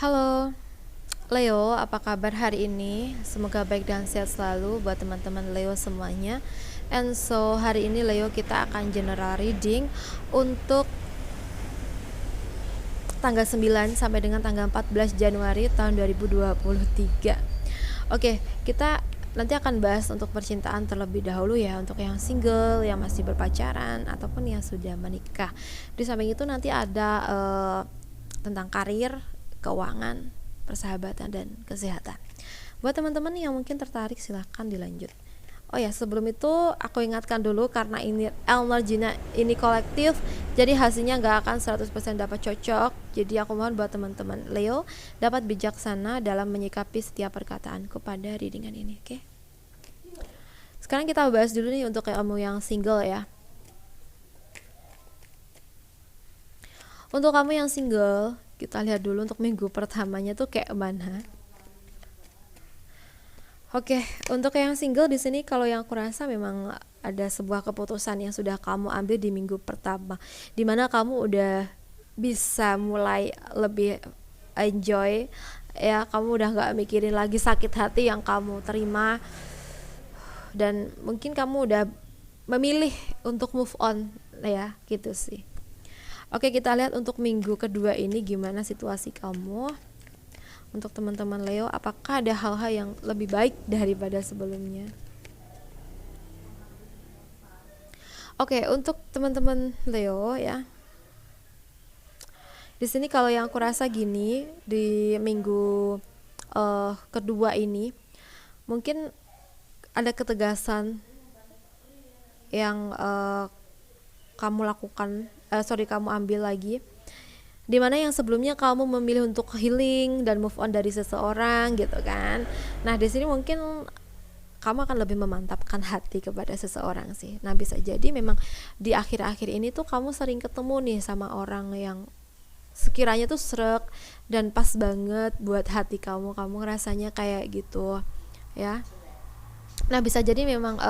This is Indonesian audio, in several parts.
Halo, Leo, apa kabar hari ini? Semoga baik dan sehat selalu buat teman-teman Leo semuanya. And so, hari ini Leo kita akan general reading untuk tanggal 9 sampai dengan tanggal 14 Januari tahun 2023. Oke, kita nanti akan bahas untuk percintaan terlebih dahulu ya, untuk yang single, yang masih berpacaran ataupun yang sudah menikah. Di samping itu nanti ada tentang karir, keuangan, persahabatan dan kesehatan. Buat teman-teman yang mungkin tertarik silahkan dilanjut. Oh ya, sebelum itu aku ingatkan dulu karena ini energy-nya ini kolektif, jadi hasilnya nggak akan 100% dapat cocok. Jadi aku mohon buat teman-teman Leo dapat bijaksana dalam menyikapi setiap perkataanku pada readingan ini, oke? Sekarang kita bahas dulu nih untuk kamu yang single ya. Untuk kamu yang single, kita lihat dulu untuk minggu pertamanya tuh kayak mana. Oke, untuk yang single di sini kalau yang aku rasa memang ada sebuah keputusan yang sudah kamu ambil di minggu pertama, dimana kamu udah bisa mulai lebih enjoy ya, kamu udah nggak mikirin lagi sakit hati yang kamu terima, dan mungkin kamu udah memilih untuk move on ya, gitu sih. Oke, kita lihat untuk minggu kedua ini gimana situasi kamu. Untuk teman-teman Leo, apakah ada hal-hal yang lebih baik daripada sebelumnya? Oke, untuk teman-teman Leo ya. Di sini kalau yang aku rasa gini, di minggu kedua ini mungkin ada ketegasan yang kamu lakukan, kamu ambil lagi, dimana yang sebelumnya kamu memilih untuk healing dan move on dari seseorang gitu kan. Nah di sini mungkin kamu akan lebih memantapkan hati kepada seseorang sih. Nah bisa jadi memang di akhir-akhir ini tuh kamu sering ketemu nih sama orang yang sekiranya tuh srek dan pas banget buat hati kamu rasanya kayak gitu ya. Nah bisa jadi memang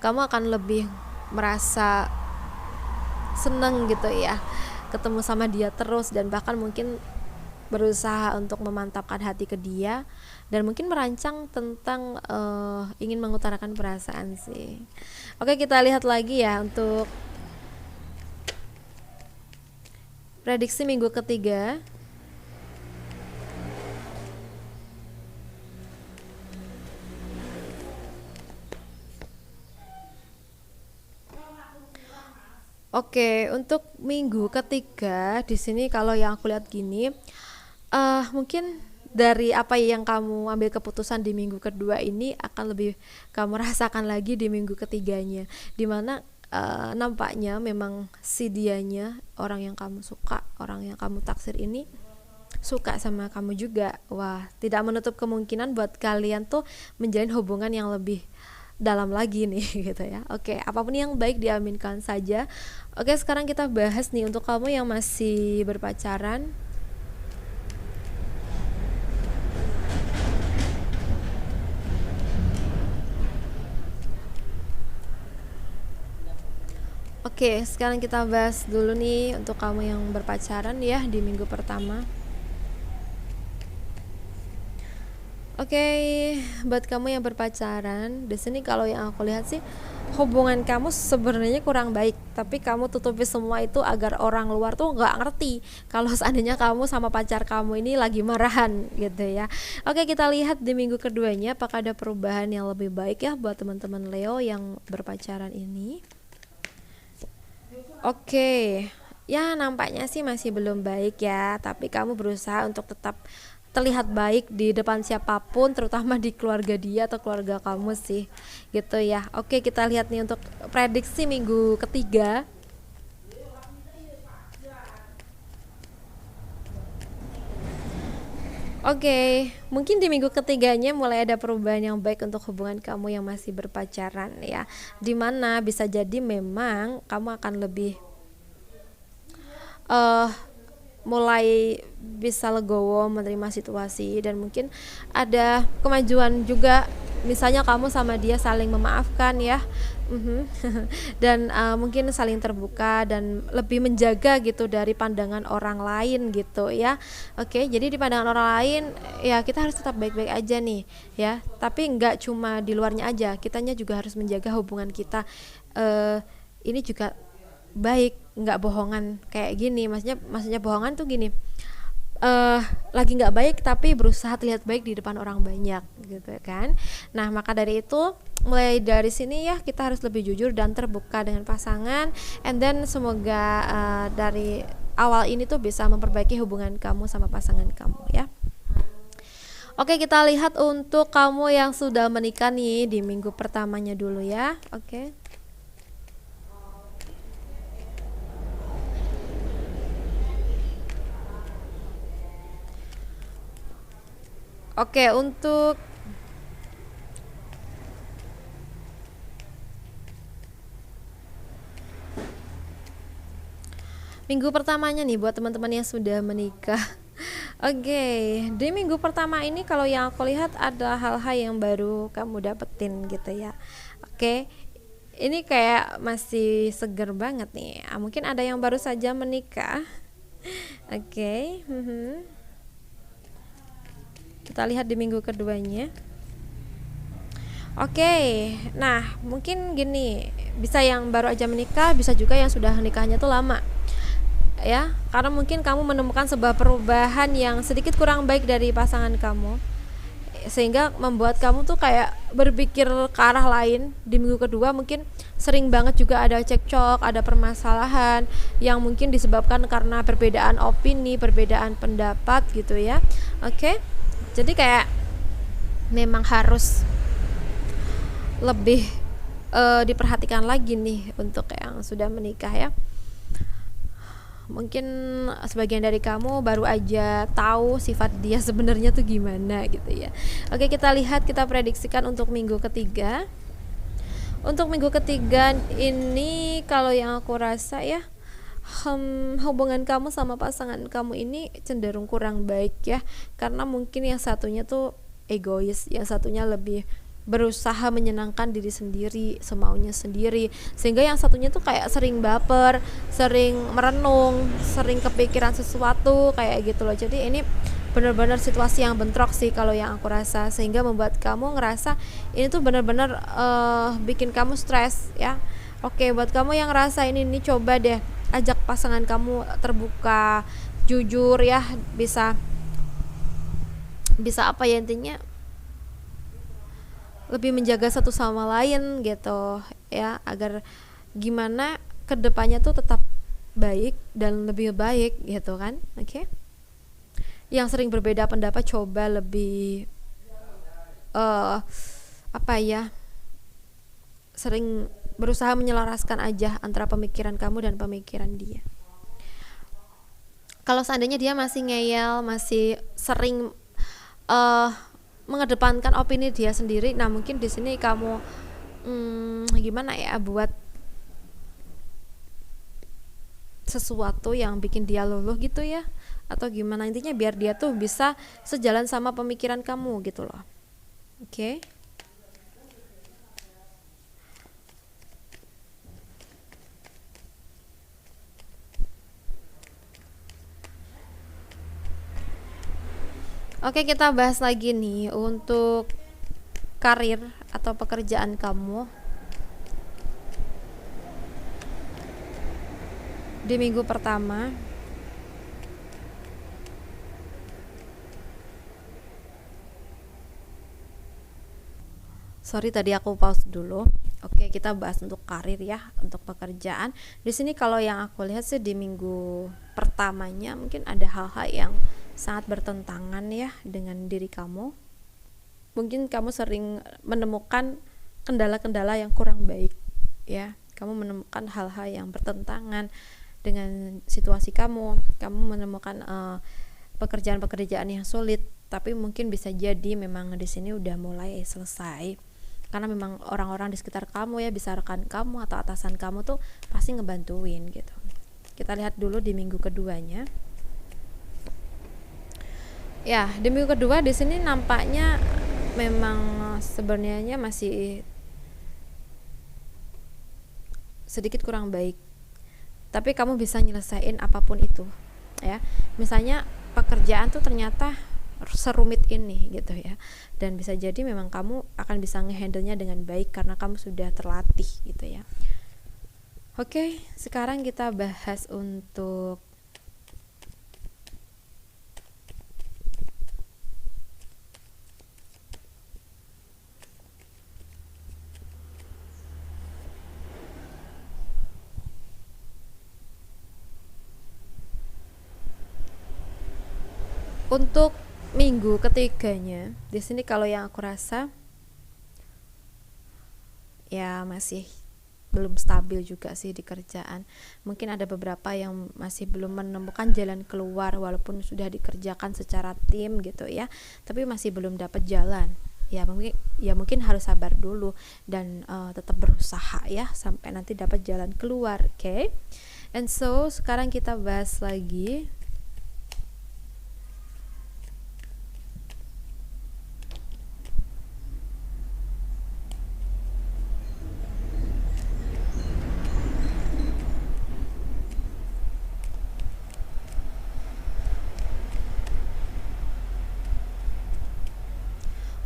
kamu akan lebih merasa seneng gitu ya ketemu sama dia terus, dan bahkan mungkin berusaha untuk memantapkan hati ke dia dan mungkin merancang tentang ingin mengutarakan perasaan sih. Oke, kita lihat lagi ya untuk prediksi minggu ketiga. Oke, untuk minggu ketiga di sini kalau yang aku lihat gini, mungkin dari apa yang kamu ambil keputusan di minggu kedua ini akan lebih kamu rasakan lagi di minggu ketiganya, dimana nampaknya memang si dianya, orang yang kamu suka, orang yang kamu taksir ini suka sama kamu juga. Wah, tidak menutup kemungkinan buat kalian tuh menjalin hubungan yang lebih dalam lagi nih gitu ya. Oke, apapun yang baik diaminkan saja. Oke, sekarang kita bahas nih untuk kamu yang masih berpacaran. Oke, sekarang kita bahas dulu nih untuk kamu yang berpacaran ya di minggu pertama. Oke, buat kamu yang berpacaran, di sini kalau yang aku lihat sih hubungan kamu sebenarnya kurang baik, tapi kamu tutupi semua itu agar orang luar tuh nggak ngerti kalau seandainya kamu sama pacar kamu ini lagi marahan gitu ya. Oke, kita lihat di minggu keduanya apakah ada perubahan yang lebih baik ya buat teman-teman Leo yang berpacaran ini. Oke, ya nampaknya sih masih belum baik ya, tapi kamu berusaha untuk tetap terlihat baik di depan siapapun, terutama di keluarga dia atau keluarga kamu sih, gitu ya. Oke, kita lihat nih untuk prediksi minggu ketiga. Oke, mungkin di minggu ketiganya mulai ada perubahan yang baik untuk hubungan kamu yang masih berpacaran ya, dimana bisa jadi memang kamu akan lebih eh mulai bisa legowo menerima situasi, dan mungkin ada kemajuan juga misalnya kamu sama dia saling memaafkan ya. Mhm. Dan mungkin saling terbuka dan lebih menjaga gitu dari pandangan orang lain gitu ya. Oke, jadi di pandangan orang lain ya kita harus tetap baik-baik aja nih ya. Tapi nggak cuma di luarnya aja, kitanya juga harus menjaga hubungan kita. eh ini juga baik, nggak bohongan kayak gini. Maksudnya bohongan tuh gini, eh lagi nggak baik tapi berusaha terlihat baik di depan orang banyak gitu kan. Nah, maka dari itu mulai dari sini ya kita harus lebih jujur dan terbuka dengan pasangan, and then semoga dari awal ini tuh bisa memperbaiki hubungan kamu sama pasangan kamu ya. Oke, kita lihat untuk kamu yang sudah menikah nih di minggu pertamanya dulu ya. Oke. Oke, untuk minggu pertamanya nih buat teman-teman yang sudah menikah. Oke, di minggu pertama ini kalau yang aku lihat ada hal-hal yang baru kamu dapetin gitu ya. Oke, ini kayak masih seger banget nih. Mungkin ada yang baru saja menikah. Oke, kita lihat di minggu keduanya. Oke, nah mungkin gini, bisa yang baru aja menikah, bisa juga yang sudah nikahnya tuh lama ya, karena mungkin kamu menemukan sebuah perubahan yang sedikit kurang baik dari pasangan kamu, sehingga membuat kamu tuh kayak berpikir ke arah lain. Di minggu kedua mungkin sering banget juga ada cekcok, ada permasalahan yang mungkin disebabkan karena perbedaan opini, perbedaan pendapat gitu ya. Oke, jadi kayak memang harus lebih diperhatikan lagi nih untuk yang sudah menikah ya. Mungkin sebagian dari kamu baru aja tahu sifat dia sebenarnya tuh gimana gitu ya. Oke, kita lihat, kita prediksikan untuk minggu ketiga. Untuk minggu ketiga ini kalau yang aku rasa ya, hubungan kamu sama pasangan kamu ini cenderung kurang baik ya, karena mungkin yang satunya tuh egois, yang satunya lebih berusaha menyenangkan diri sendiri, semaunya sendiri, sehingga yang satunya tuh kayak sering baper, sering merenung, sering kepikiran sesuatu kayak gitu loh. Jadi ini benar-benar situasi yang bentrok sih kalau yang aku rasa, sehingga membuat kamu ngerasa ini tuh benar-benar bikin kamu stres ya. Oke, buat kamu yang ngerasa ini coba deh ajak pasangan kamu terbuka, jujur ya, bisa apa ya, intinya lebih menjaga satu sama lain gitu ya, agar gimana kedepannya tuh tetap baik dan lebih baik gitu kan. Oke, yang sering berbeda pendapat coba lebih apa ya, sering berusaha menyelaraskan aja antara pemikiran kamu dan pemikiran dia. Kalau seandainya dia masih ngeyel, masih sering mengedepankan opini dia sendiri, nah mungkin di sini kamu gimana ya, buat sesuatu yang bikin dia luluh gitu ya, atau gimana, intinya biar dia tuh bisa sejalan sama pemikiran kamu gitu loh. Oke. Oke, kita bahas lagi nih untuk karir atau pekerjaan kamu di minggu pertama. Sorry, tadi aku pause dulu. Oke, kita bahas untuk karir ya, untuk pekerjaan. Di sini kalau yang aku lihat sih di minggu pertamanya mungkin ada hal-hal yang sangat bertentangan ya dengan diri kamu. Mungkin kamu sering menemukan kendala-kendala yang kurang baik ya. Kamu menemukan hal-hal yang bertentangan dengan situasi kamu. Kamu menemukan pekerjaan-pekerjaan yang sulit, tapi mungkin bisa jadi memang di sini udah mulai selesai. Karena memang orang-orang di sekitar kamu ya, bisa rekan kamu atau atasan kamu tuh pasti ngebantuin gitu. Kita lihat dulu di minggu keduanya. Ya, di minggu kedua di sini nampaknya memang sebenarnya masih sedikit kurang baik, tapi kamu bisa nyelesain apapun itu ya. Misalnya pekerjaan tuh ternyata serumit ini gitu ya, dan bisa jadi memang kamu akan bisa ngehandle-nya dengan baik karena kamu sudah terlatih gitu ya. Oke, sekarang kita bahas untuk minggu ketiganya. Di sini kalau yang aku rasa ya masih belum stabil juga sih di kerjaan. Mungkin ada beberapa yang masih belum menemukan jalan keluar walaupun sudah dikerjakan secara tim gitu ya, tapi masih belum dapat jalan. Ya mungkin harus sabar dulu dan tetap berusaha ya sampai nanti dapat jalan keluar. Okay? And so sekarang kita bahas lagi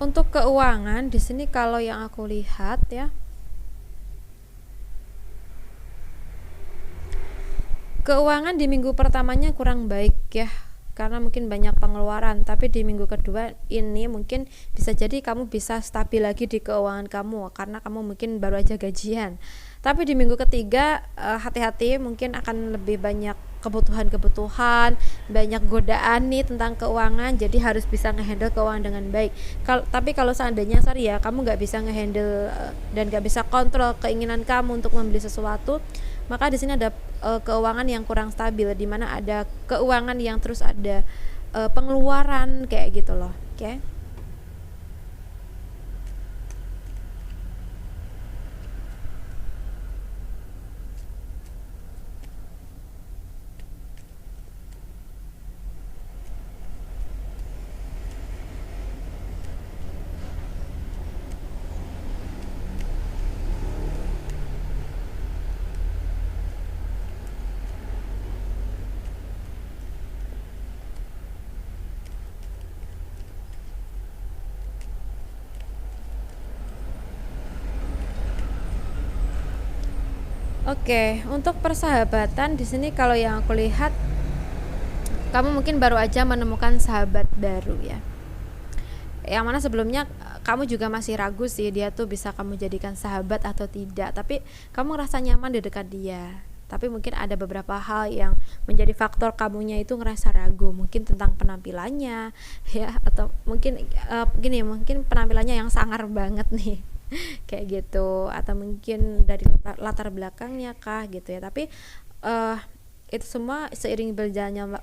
untuk keuangan. Di sini kalau yang aku lihat ya, keuangan di minggu pertamanya kurang baik ya, karena mungkin banyak pengeluaran, tapi di minggu kedua ini mungkin bisa jadi kamu bisa stabil lagi di keuangan kamu karena kamu mungkin baru aja gajian. Tapi di minggu ketiga hati-hati, mungkin akan lebih banyak kebutuhan-kebutuhan, banyak godaan nih tentang keuangan, jadi harus bisa ngehandle keuangan dengan baik. Tapi kalau seandainya sorry ya, kamu nggak bisa ngehandle dan nggak bisa kontrol keinginan kamu untuk membeli sesuatu, maka di sini ada keuangan yang kurang stabil, di mana ada keuangan yang terus ada pengeluaran kayak gitu loh. Oke? Okay? Oke, untuk persahabatan di sini kalau yang aku lihat, kamu mungkin baru aja menemukan sahabat baru ya. Yang mana sebelumnya kamu juga masih ragu sih dia tuh bisa kamu jadikan sahabat atau tidak, tapi kamu ngerasa nyaman di dekat dia. Tapi mungkin ada beberapa hal yang menjadi faktor kamunya itu ngerasa ragu, mungkin tentang penampilannya ya, atau mungkin gini, mungkin penampilannya yang sangar banget nih kayak gitu, atau mungkin dari latar belakangnya kah gitu ya. Tapi uh, itu semua seiring berjalannya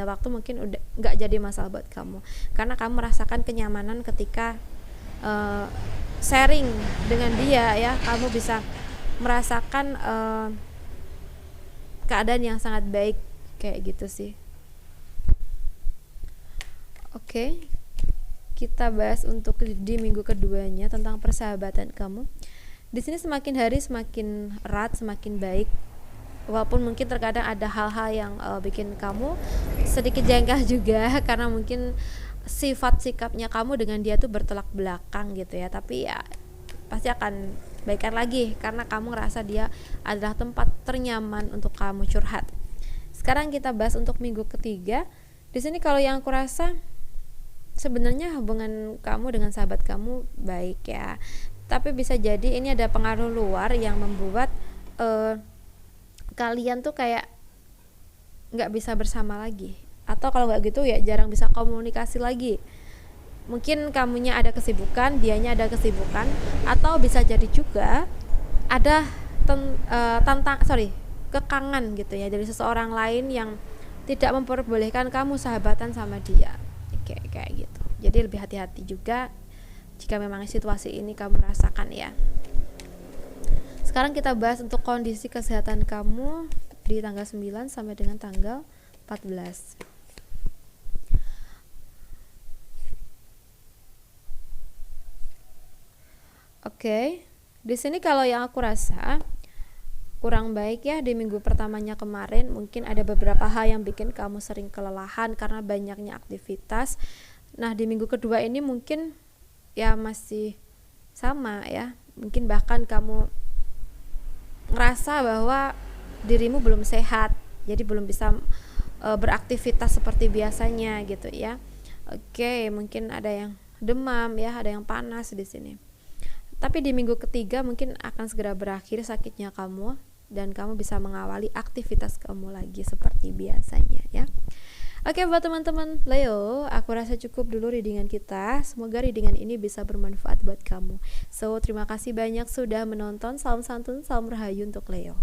waktu mungkin udah nggak jadi masalah buat kamu, karena kamu merasakan kenyamanan ketika uh, sharing dengan dia ya. Kamu bisa merasakan keadaan yang sangat baik kayak gitu sih. Oke, kita bahas untuk di minggu keduanya tentang persahabatan kamu. Di sini semakin hari semakin erat, semakin baik. Walaupun mungkin terkadang ada hal-hal yang bikin kamu sedikit jengkel juga karena mungkin sifat sikapnya kamu dengan dia tuh bertolak belakang gitu ya. Tapi ya pasti akan baikan lagi karena kamu ngerasa dia adalah tempat ternyaman untuk kamu curhat. Sekarang kita bahas untuk minggu ketiga. Di sini kalau yang aku rasa sebenarnya hubungan kamu dengan sahabat kamu baik ya, tapi bisa jadi ini ada pengaruh luar yang membuat kalian tuh kayak nggak bisa bersama lagi, atau kalau nggak gitu ya jarang bisa komunikasi lagi. Mungkin kamunya ada kesibukan, dianya ada kesibukan, atau bisa jadi juga ada kekangan gitu ya dari seseorang lain yang tidak memperbolehkan kamu sahabatan sama dia. Kayak gitu. Jadi lebih hati-hati juga jika memang situasi ini kamu rasakan ya. Sekarang kita bahas untuk kondisi kesehatan kamu di tanggal 9 sampai dengan tanggal 14. Oke, di sini kalau yang aku rasa kurang baik ya di minggu pertamanya kemarin, mungkin ada beberapa hal yang bikin kamu sering kelelahan karena banyaknya aktivitas. Nah, di minggu kedua ini mungkin ya masih sama ya, mungkin bahkan kamu ngerasa bahwa dirimu belum sehat, jadi belum bisa beraktivitas seperti biasanya gitu ya. Oke, mungkin ada yang demam ya, ada yang panas di sini. Tapi di minggu ketiga mungkin akan segera berakhir sakitnya kamu dan kamu bisa mengawali aktivitas kamu lagi seperti biasanya ya. Oke, buat teman-teman Leo, aku rasa cukup dulu readingan kita. Semoga readingan ini bisa bermanfaat buat kamu. So, terima kasih banyak sudah menonton. Salam santun, salam rahayu untuk Leo.